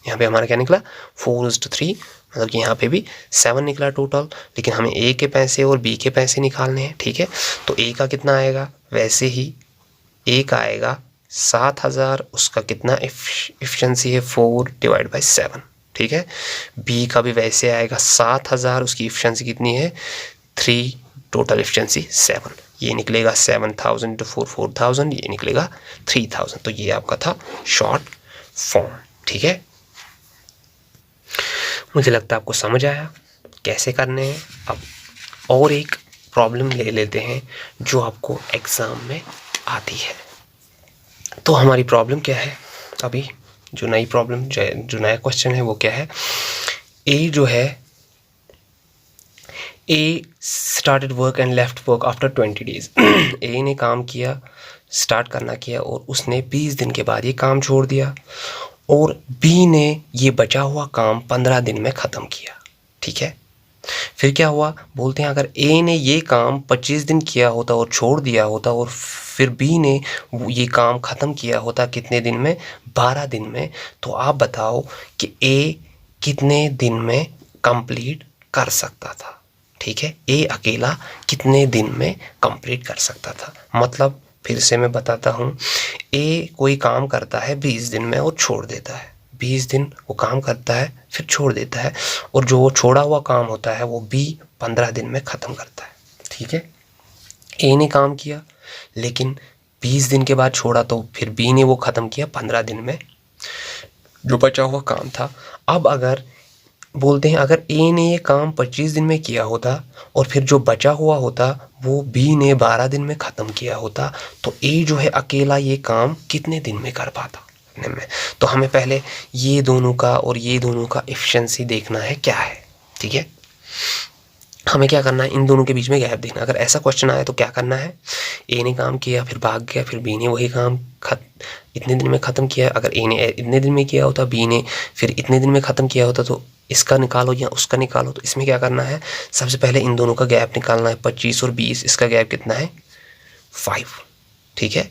यहाँ पे हमारा क्या निकला? 4:3, मतलब कि यहाँ पे भी 7 निकला टोटल। लेकिन हमें ए के पैसे और बी के पैसे निकालने हैं। ठीक है, तो ए का कितना आएगा? वैसे ही ए का आएगा 7000, उसका कितना एफिशिएंसी है? 4/7। ठीक है, बी का भी वैसे आएगा 7000, उसकी एफिशिएंसी कितनी है? 3, टोटल एफिशिएंसी 7। ये निकलेगा 7000 × 4 4000, ये निकलेगा 3000। तो ये आपका था शॉर्ट फॉर्म। ठीक है, मुझे लगता है आपको समझ आया कैसे करने हैं। अब और एक प्रॉब्लम ले लेते हैं जो आपको एग्ज़ाम में आती है। तो हमारी प्रॉब्लम क्या है? अभी जो नई प्रॉब्लम, जो नया क्वेश्चन है वो क्या है? ए जो है, A started work and left work after 20 days. A ने काम किया, स्टार्ट करना किया, और उसने 20 दिन के बाद ये काम छोड़ दिया, और बी ने ये बचा हुआ काम 15 दिन में ख़त्म किया। ठीक है, फिर क्या हुआ? बोलते हैं अगर ए ने ये काम 25 दिन किया होता और छोड़ दिया होता, और फिर बी ने ये काम ख़त्म किया होता कितने दिन में? 12 दिन में, तो आप बताओ कि ए कितने दिन में कंप्लीट कर सकता था? ठीक है, ए अकेला कितने दिन में कंप्लीट कर सकता था? मतलब फिर से मैं बताता हूँ, ए कोई काम करता है 20 दिन में और छोड़ देता है। 20 दिन वो काम करता है फिर छोड़ देता है, और जो वो छोड़ा हुआ काम होता है वो बी 15 दिन में ख़त्म करता है। ठीक है, ए ने काम किया लेकिन 20 दिन के बाद छोड़ा, तो फिर बी ने वो ख़त्म किया 15 दिन में जो बचा हुआ काम था। अब अगर बोलते हैं अगर ए ने ये काम 25 दिन में किया होता और फिर जो बचा हुआ होता वो बी ने 12 दिन में ख़त्म किया होता, तो ए जो है अकेला ये काम कितने दिन में कर पाता? में तो हमें पहले ये दोनों का और ये दोनों का एफिशिएंसी देखना है क्या है। ठीक है, हमें क्या करना है? इन दोनों के बीच में गैप देखना। अगर ऐसा क्वेश्चन आए तो क्या करना है? ए ने काम किया फिर भाग गया, फिर बी ने वही काम इतने दिन में ख़त्म किया। अगर ए ने इतने दिन में किया होता, बी ने फिर इतने दिन में ख़त्म किया होता, तो इसका निकालो या उसका निकालो। तो इसमें क्या करना है? सबसे पहले इन दोनों का गैप निकालना है। 25 और 20, इसका गैप कितना है? 5। ठीक है,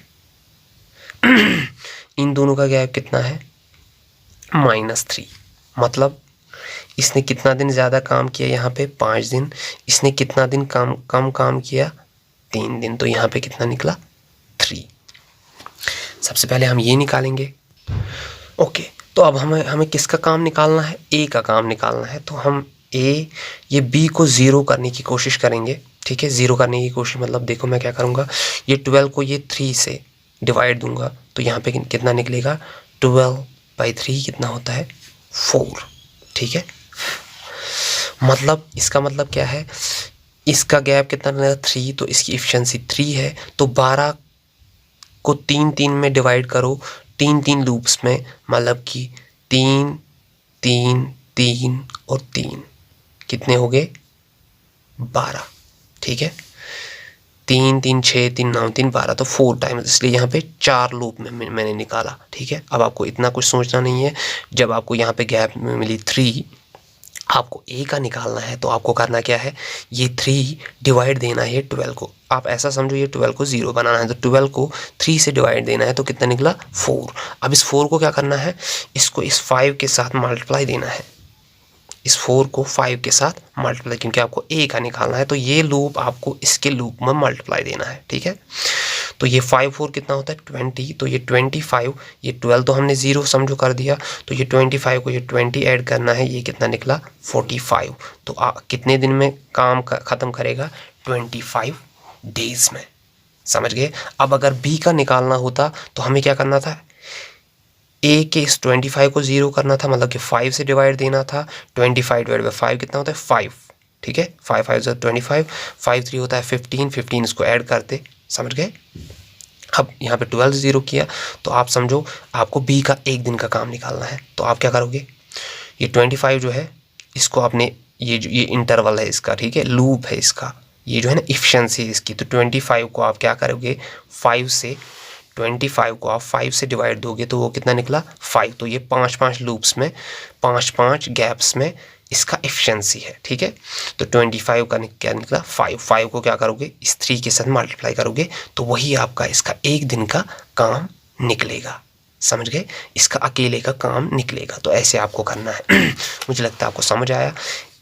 इन दोनों का गैप कितना है? -3। मतलब इसने कितना दिन ज़्यादा काम किया? यहाँ पे 5 दिन। इसने कितना दिन कम काम किया? 3 दिन। तो यहाँ पे कितना निकला? 3। सबसे पहले हम ये निकालेंगे। ओके, तो अब हमें किसका काम निकालना है? ए का काम निकालना है। तो हम ये बी को 0 करने की कोशिश करेंगे। ठीक है। 0 करने की कोशिश, मतलब देखो मैं क्या करूँगा, ये 12 को ये 3 से डिवाइड दूंगा तो यहाँ पे कितना निकलेगा, 12/3 कितना होता है, 4। ठीक है, मतलब इसका मतलब क्या है, इसका गैप कितना निकलेगा, 3, तो इसकी एफिशिएंसी 3 है। तो 12 को 3 में डिवाइड करो, 3 लूप्स में, मतलब कि 3 3 3 और 3 कितने हो गए, 12। ठीक है, 3 3 6 3 9 3 12, तो 4 टाइम्स, इसलिए यहाँ पे 4 लूप में मैंने निकाला। ठीक है, अब आपको इतना कुछ सोचना नहीं है। जब आपको यहाँ पे गैप में मिली 3, आपको ए का निकालना है, तो आपको करना क्या है, ये 3 डिवाइड देना है 12 को। आप ऐसा समझो ये 12 को 0 बनाना है, तो 12 को 3 से डिवाइड देना है, तो कितना निकला, 4। अब इस 4 को क्या करना है, इसको इस 5 के साथ मल्टीप्लाई देना है, इस 4 को 5 के साथ मल्टीप्लाई, क्योंकि आपको ए का निकालना है, तो ये लूप आपको इसके लूप में मल्टीप्लाई देना है। ठीक है, तो ये 5 4 कितना होता है, 20, तो ये 25, ये 12 तो हमने 0 समझो कर दिया, तो ये 25 को ये 20 ऐड करना है, ये कितना निकला, 45। तो कितने दिन में काम ख़त्म करेगा, 25 डेज में। समझ गए। अब अगर बी का निकालना होता तो हमें क्या करना था, ए के इस 25 को 0 करना था, मतलब कि 5 से डिवाइड देना था। 25 डिवाइड बाई 5 कितना होता है, 5। ठीक है, 5 5 25, 5 3 होता है 15, 15 इसको ऐड करते। समझ गए। अब यहाँ पे 12 से 0 किया, तो आप समझो आपको बी का एक दिन का काम निकालना है, तो आप क्या करोगे, ये 25 जो है इसको आपने, ये इंटरवल है इसका, ठीक है, लूप है इसका, ये जो है ना एफिशिएंसी है इसकी, तो 25 को आप क्या करोगे, 5 से 25 को आप 5 से डिवाइड दोगे, तो वो कितना निकला, 5। तो ये 5 लूप्स में, 5 गैप्स में इसका एफिशिएंसी है। ठीक है, तो 25 का क्या निकला, 5 को क्या करोगे, इस 3 के साथ मल्टीप्लाई करोगे, तो वही आपका इसका एक दिन का काम निकलेगा। समझ गए, इसका अकेले का काम निकलेगा। तो ऐसे आपको करना है। मुझे लगता है आपको समझ आया।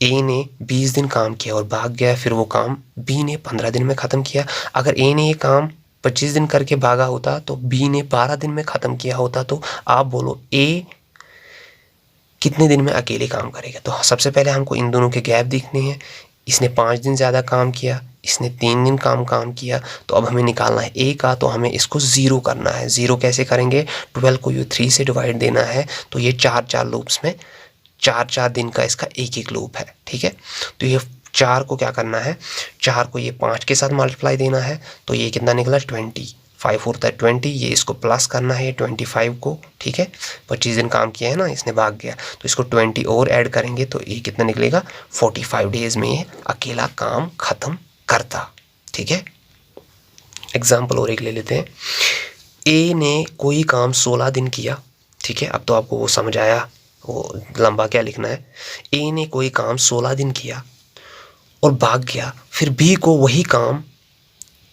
ए ने 20 दिन काम किया और भाग गया, फिर वो काम बी ने 15 दिन में ख़त्म किया। अगर ए ने ये काम 25 दिन करके भागा होता तो बी ने 12 दिन में ख़त्म किया होता, तो आप बोलो ए कितने दिन में अकेले काम करेगा। तो सबसे पहले हमको इन दोनों के गैप देखने हैं। इसने 5 दिन ज़्यादा काम किया, इसने 3 दिन काम किया, तो अब हमें निकालना है ए का, तो हमें इसको 0 करना है। 0 कैसे करेंगे, 12 को ये 3 से डिवाइड देना है, तो ये 4 लूप्स में 4 दिन का इसका एक लूप है। ठीक है, तो ये 4 को क्या करना है, 4 को ये 5 के साथ मल्टीप्लाई देना है, तो ये कितना निकला, 20। 5 होता है 20, ये इसको प्लस करना है 25 को। ठीक है, 25 दिन काम किया है ना, इसने भाग गया, तो इसको 20 और ऐड करेंगे, तो ये कितना निकलेगा, 45 डेज में ये अकेला काम ख़त्म करता। ठीक है, एग्जाम्पल और एक ले लेते हैं। ए ने कोई काम 16 दिन किया। ठीक है, अब तो आपको वो समझ आया, वो लंबा क्या लिखना है। ए ने कोई काम 16 दिन किया और भाग गया, फिर बी को वही काम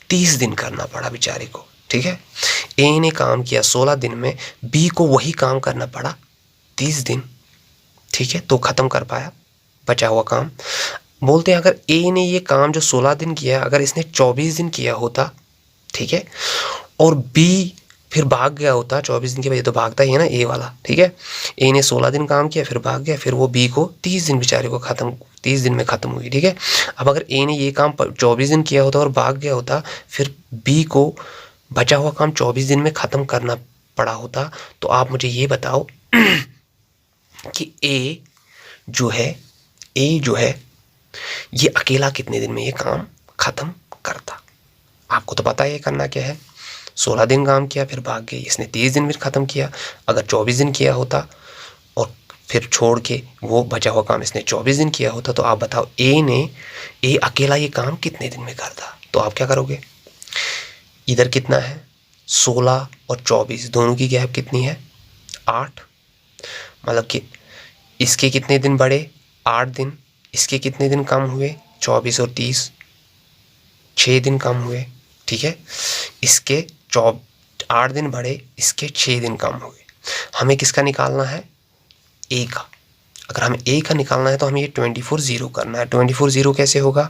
30 दिन करना पड़ा बेचारे को। ठीक है, ए ने काम किया 16 दिन में, बी को वही काम करना पड़ा 30 दिन। ठीक है, तो ख़त्म कर पाया बचा हुआ काम। बोलते हैं अगर ए ने ये काम जो 16 दिन किया, अगर इसने 24 दिन किया होता, ठीक है, और बी फिर भाग गया होता 24 दिन के बाद, तो भागता ही है ना ए वाला। ठीक है, ए ने 16 दिन काम किया, फिर भाग गया, फिर वो बी को 30 दिन बेचारे को 30 दिन में ख़त्म हुई। ठीक है, अब अगर ए ने ये काम 24 दिन किया होता और भाग गया होता, फिर बी को बचा हुआ काम 24 दिन में ख़त्म करना पड़ा होता, तो आप मुझे ये बताओ कि ए जो है ये अकेला कितने दिन में ये काम ख़त्म करता। आपको तो पता है ये करना क्या है, 16 दिन काम किया फिर भाग गए, इसने 30 दिन में ख़त्म किया। अगर 24 दिन किया होता और फिर छोड़ के वो बचा हुआ काम इसने 24 दिन किया होता, तो आप बताओ ए अकेला ये काम कितने दिन में करता। तो आप क्या करोगे, इधर कितना है, 16 और 24 दोनों की गैप कितनी है, 8, मतलब कि इसके कितने दिन बढ़े, 8 दिन, इसके कितने दिन कम हुए, 24 और 30, 6 दिन कम हुए। ठीक है, इसके 8 दिन बढ़े, इसके 6 दिन कम हुए। हमें किसका निकालना है, ए का। अगर हमें ए का निकालना है तो हमें ये 24 0 करना है। 24 0 कैसे होगा,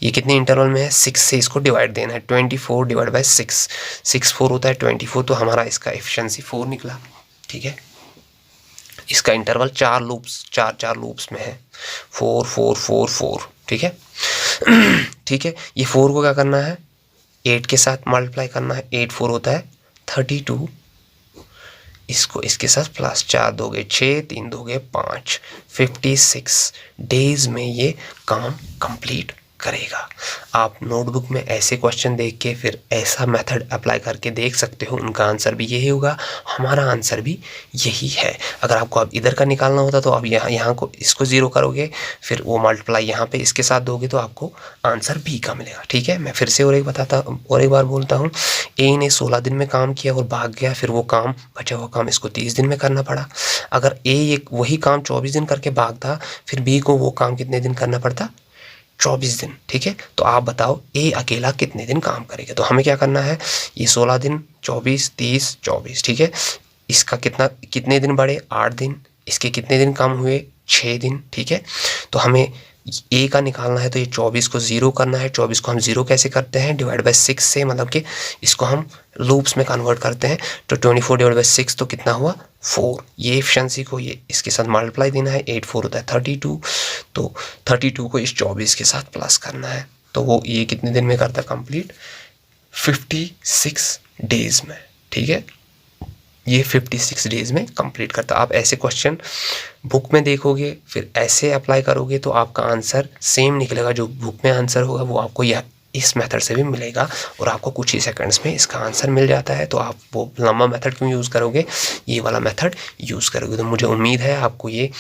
ये कितने इंटरवल में है, 6 से इसको डिवाइड देना है। 24 डिवाइड बाई 6, 6 4 होता है 24, तो हमारा इसका एफिशिएंसी 4 निकला। ठीक है, इसका इंटरवल 4 लूप्स में है, 4 4 4 4। ठीक है, ठीक है, ये 4 को क्या करना है, 8 के साथ मल्टीप्लाई करना है। 8 4 होता है 32, इसको इसके साथ प्लस 4 दोगे 6, 3 दोगे 5, 56 डेज में ये काम कंप्लीट करेगा। आप नोटबुक में ऐसे क्वेश्चन देख के फिर ऐसा मेथड अप्लाई करके देख सकते हो, उनका आंसर भी यही होगा, हमारा आंसर भी यही है। अगर आपको अब इधर का निकालना होता तो अब यहाँ को इसको 0 करोगे, फिर वो मल्टीप्लाई यहाँ पे इसके साथ दोगे तो आपको आंसर बी का मिलेगा। ठीक है, मैं फिर से और एक बार बोलता हूँ, ए ने 16 दिन में काम किया और भाग गया, फिर वो काम बचा हुआ काम इसको 30 दिन में करना पड़ा। अगर ए वही काम 24 दिन करके भागता, फिर बी को वो काम कितने दिन करना पड़ता, 24 दिन। ठीक है, तो आप बताओ ए अकेला कितने दिन काम करेगा। तो हमें क्या करना है, ये 16 दिन 24 30 24, ठीक है, इसका कितने दिन बढ़े, 8 दिन, इसके कितने दिन काम हुए, 6 दिन। ठीक है, तो हमें ए का निकालना है, तो ये 24 को 0 करना है। 24 को हम 0 कैसे करते हैं, डिवाइड बाय 6 से, मतलब कि इसको हम लूप्स में कन्वर्ट करते हैं। तो 24 डिवाइड बाय 6 तो कितना हुआ, 4। ये एफिशिएंसी को ये इसके साथ मल्टीप्लाई देना है, 8 4 होता है 32, तो 32 को इस 24 के साथ प्लस करना है, तो वो ये कितने दिन में करता है कंप्लीट, 56 डेज में। ठीक है, ये 56 डेज में कंप्लीट करता। आप ऐसे क्वेश्चन बुक में देखोगे, फिर ऐसे अप्लाई करोगे तो आपका आंसर सेम निकलेगा। जो बुक में आंसर होगा वो आपको यह इस मेथड से भी मिलेगा, और आपको कुछ ही सेकंड्स में इसका आंसर मिल जाता है। तो आप वो लंबा मेथड क्यों यूज़ करोगे, ये वाला मेथड यूज़ करोगे। तो मुझे उम्मीद है आपको ये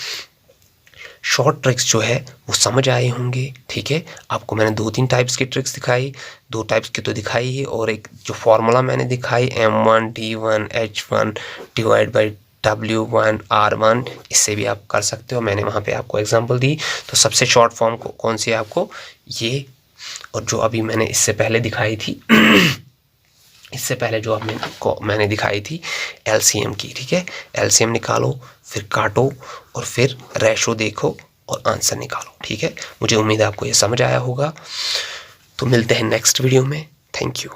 शॉर्ट ट्रिक्स जो है वो समझ आए होंगे। ठीक है, आपको मैंने 2-3 टाइप्स की ट्रिक्स दिखाई, 2 टाइप्स की तो दिखाई ही, और एक जो फॉर्मूला मैंने दिखाई M1 D1 H1 divide by W1 R1, इससे भी आप कर सकते हो। मैंने वहाँ पे आपको एग्जांपल दी। तो सबसे शॉर्ट फॉर्म कौन सी है आपको, ये, और जो अभी मैंने इससे पहले दिखाई थी इससे पहले जो मैंने दिखाई थी LCM की। ठीक है, LCM निकालो, फिर काटो, और फिर रेशो देखो और आंसर निकालो। ठीक है, मुझे उम्मीद है आपको ये समझ आया होगा। तो मिलते हैं नेक्स्ट वीडियो में। Thank you.